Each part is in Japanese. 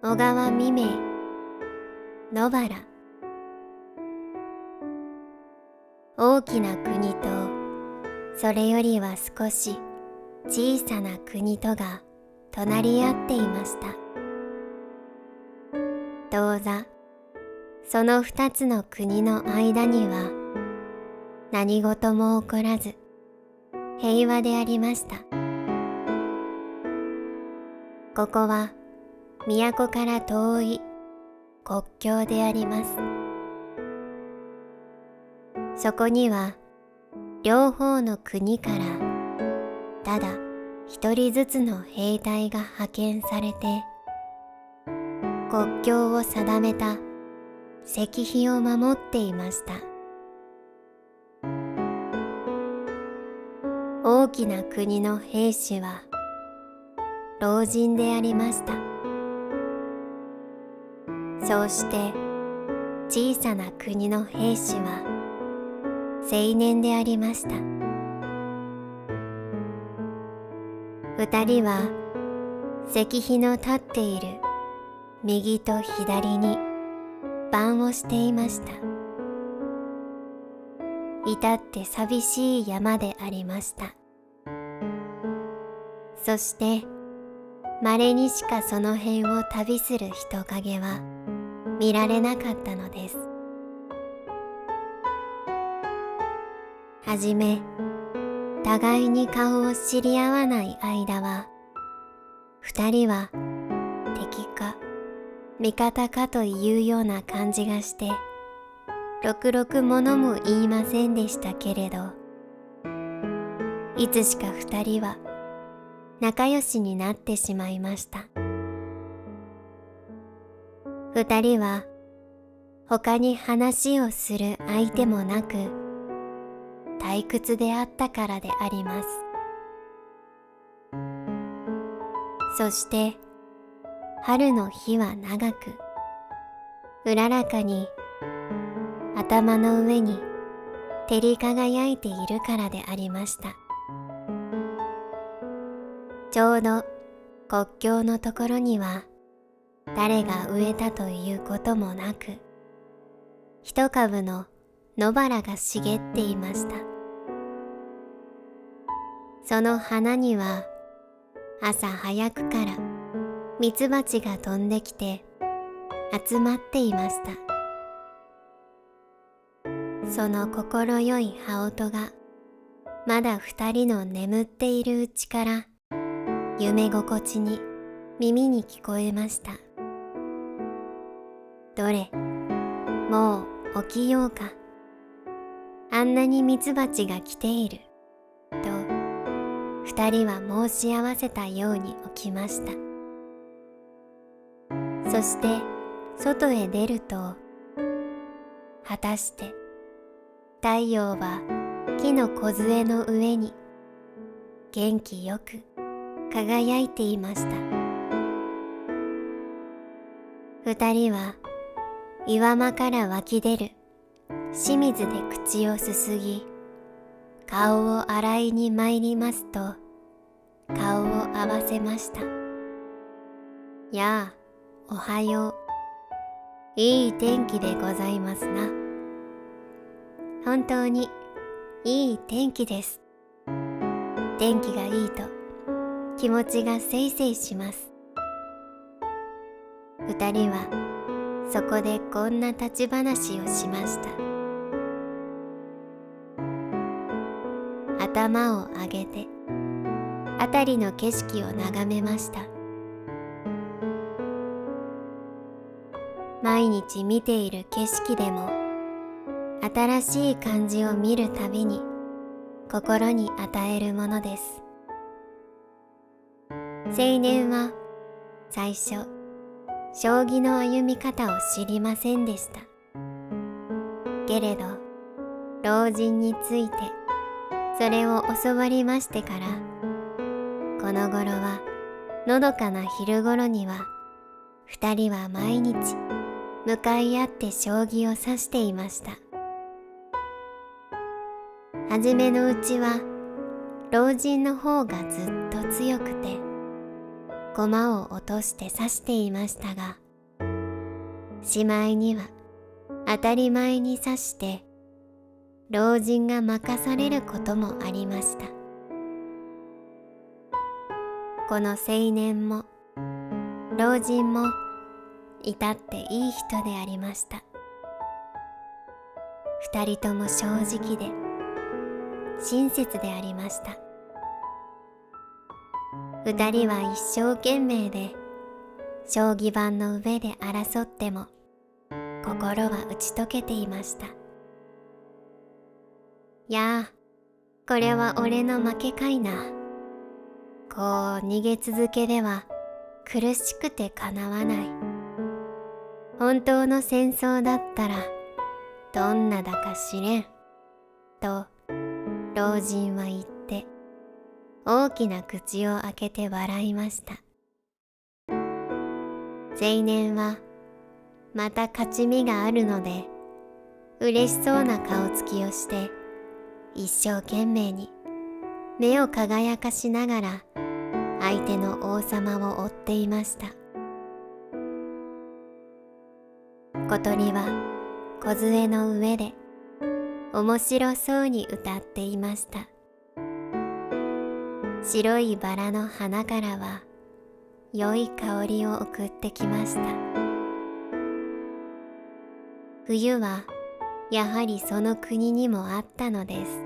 小川未明、野原。大きな国とそれよりは少し小さな国とが隣り合っていました。当座その二つの国の間には何事も起こらず平和でありました。ここは都から遠い国境であります。そこには両方の国からただ一人ずつの兵隊が派遣されて国境を定めた石碑を守っていました。大きな国の兵士は老人でありました。そうして小さな国の兵士は青年でありました。二人は石碑の立っている右と左に番をしていました。至って寂しい山でありました。そして稀にしかその辺を旅する人影は見られなかったのです。はじめ互いに顔を知り合わない間は二人は敵か味方かというような感じがしてろくろくものも言いませんでしたけれど、いつしか二人は仲良しになってしまいました。二人は他に話をする相手もなく退屈であったからであります。そして春の日は長くうららかに頭の上に照り輝いているからでありました。ちょうど国境のところには誰が植えたということもなく一株の野原が茂っていました。その花には朝早くからミツバチが飛んできて集まっていました。その心よい羽音がまだ二人の眠っているうちから夢心地に耳に聞こえました。どれ、もう起きようか。あんなにミツバチが来ている。と二人は申し合わせたように起きました。そして外へ出ると、果たして太陽は木の梢の上に元気よく輝いていました。二人は岩間から湧き出る清水で口をすすぎ、顔を洗いに参りますと顔を合わせました。やあ、おはよう。いい天気でございますな。本当にいい天気です。天気がいいと気持ちがせいせいします。二人はそこでこんな立ち話をしました。頭を上げて辺りの景色を眺めました。毎日見ている景色でも新しい感じを見るたびに心に与えるものです。青年は最初将棋の歩み方を知りませんでした。けれど老人についてそれを教わりましてから、この頃はのどかな昼頃には二人は毎日向かい合って将棋を指していました。はじめのうちは老人の方がずっと強くて駒を落として指していましたが、しまいには当たり前に指して老人が任されることもありました。この青年も老人も至っていい人でありました。二人とも正直で親切でありました。二人は一生懸命で将棋盤の上で争っても心は打ち解けていました。やあ、これは俺の負けかいな。こう逃げ続けでは苦しくてかなわない。本当の戦争だったらどんなだか知れん。と老人は言って大きな口を開けて笑いました。青年はまた勝ち目があるので嬉しそうな顔つきをして一生懸命に目を輝かしながら相手の王様を追っていました。小鳥は梢の上で面白そうに歌っていました。白いバラの花からは良い香りを送ってきました。冬はやはりその国にもあったのです。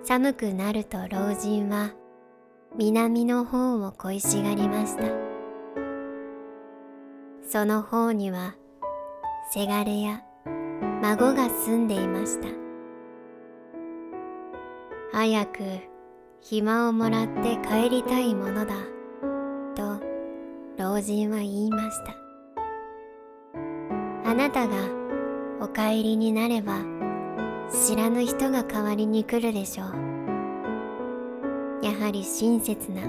寒くなると老人は南の方を恋しがりました。その方にはせがれや孫が住んでいました。早く暇をもらって帰りたいものだと老人は言いました。あなたがお帰りになれば知らぬ人が代わりに来るでしょう。やはり親切な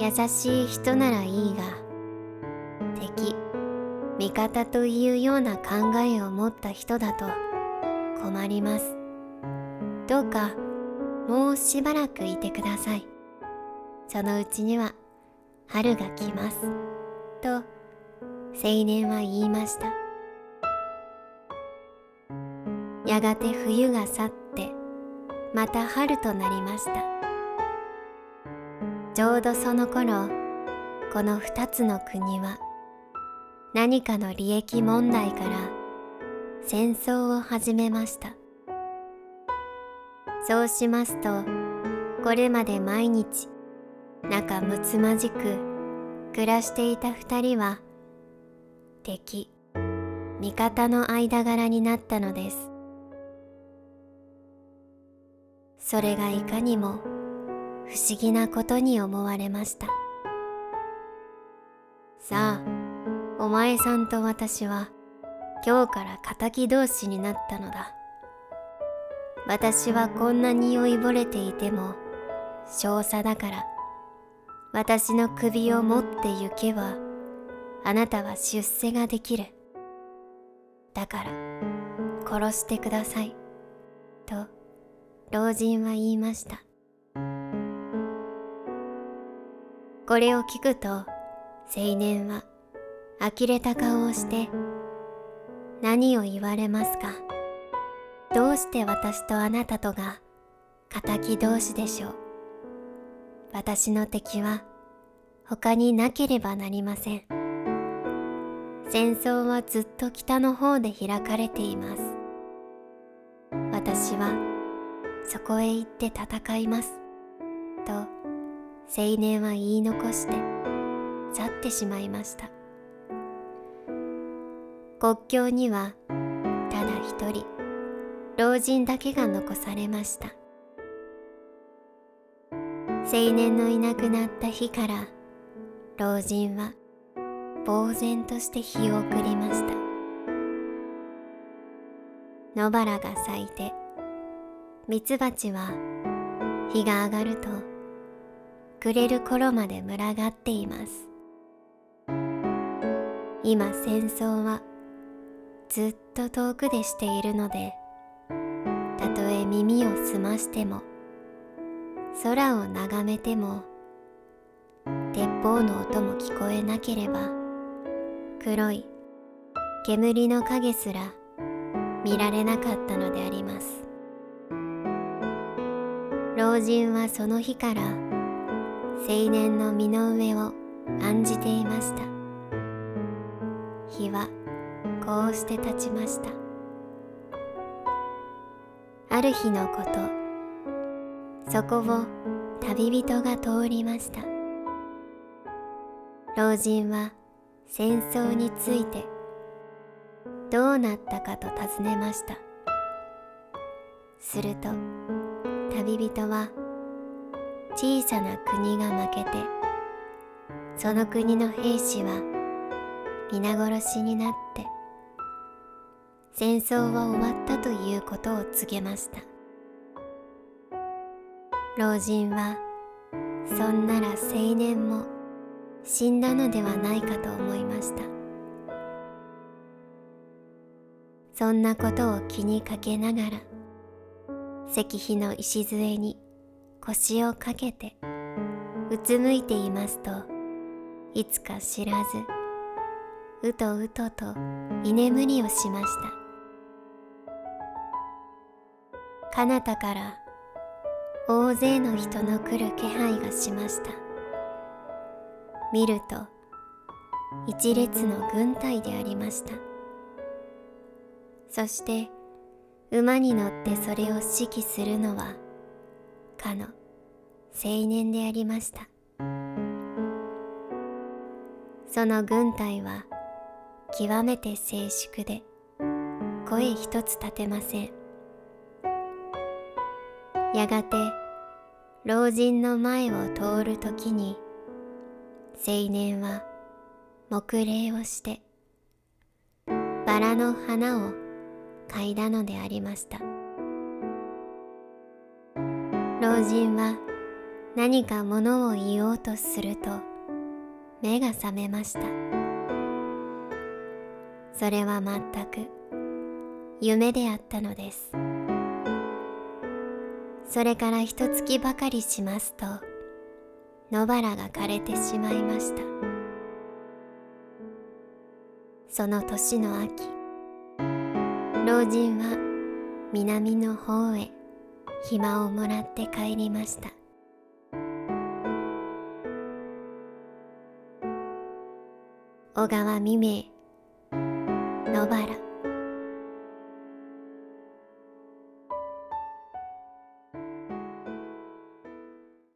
優しい人ならいいが、敵味方というような考えを持った人だと困ります。どうかもうしばらくいてください。そのうちには春が来ます。と青年は言いました。やがて冬が去ってまた春となりました。ちょうどその頃、この二つの国は何かの利益問題から戦争を始めました。そうしますと、これまで毎日仲睦まじく暮らしていた二人は敵味方の間柄になったのです。それがいかにも不思議なことに思われました。さあ、お前さんと私は今日から敵同士になったのだ。私はこんなに酔いぼれていても少佐だから、私の首を持って行けばあなたは出世ができる。だから殺してください。と老人は言いました。これを聞くと青年は呆れた顔をして、何を言われますか。どうして私とあなたとが敵同士でしょう。私の敵は他になければなりません。戦争はずっと北の方で開かれています。私はそこへ行って戦います。と青年は言い残して去ってしまいました。国境にはただ一人老人だけが残されました。青年のいなくなった日から老人は呆然として日を送りました。野原が咲いてミツバチは日が上がると暮れる頃まで群がっています。今戦争はずっと遠くでしているので、たとえ耳を澄ましても空を眺めても鉄砲の音も聞こえなければ、黒い煙の影すら見られなかったのであります。老人はその日から青年の身の上を案じていました。日はこうして経ちました。ある日のこと、そこを旅人が通りました。老人は戦争についてどうなったかと尋ねました。すると旅人は、小さな国が負けて、その国の兵士は皆殺しになって、戦争は終わったということを告げました。老人は、そんなら青年も死んだのではないかと思いました。そんなことを気にかけながら、石碑の礎に腰をかけてうつむいていますと、いつか知らずうとうとと居眠りをしました。彼方から大勢の人の来る気配がしました。見ると一列の軍隊でありました。そして馬に乗ってそれを指揮するのはかの青年でありました。その軍隊は極めて静粛で声一つ立てません。やがて老人の前を通るときに、青年は黙礼をしてバラの花を嗅いだのでありました。老人は何かものを言おうとすると目が覚めました。それは全く夢であったのです。それから一月ばかりしますと、野原が枯れてしまいました。その年の秋、老人は南の方へ暇をもらって帰りました。小川未明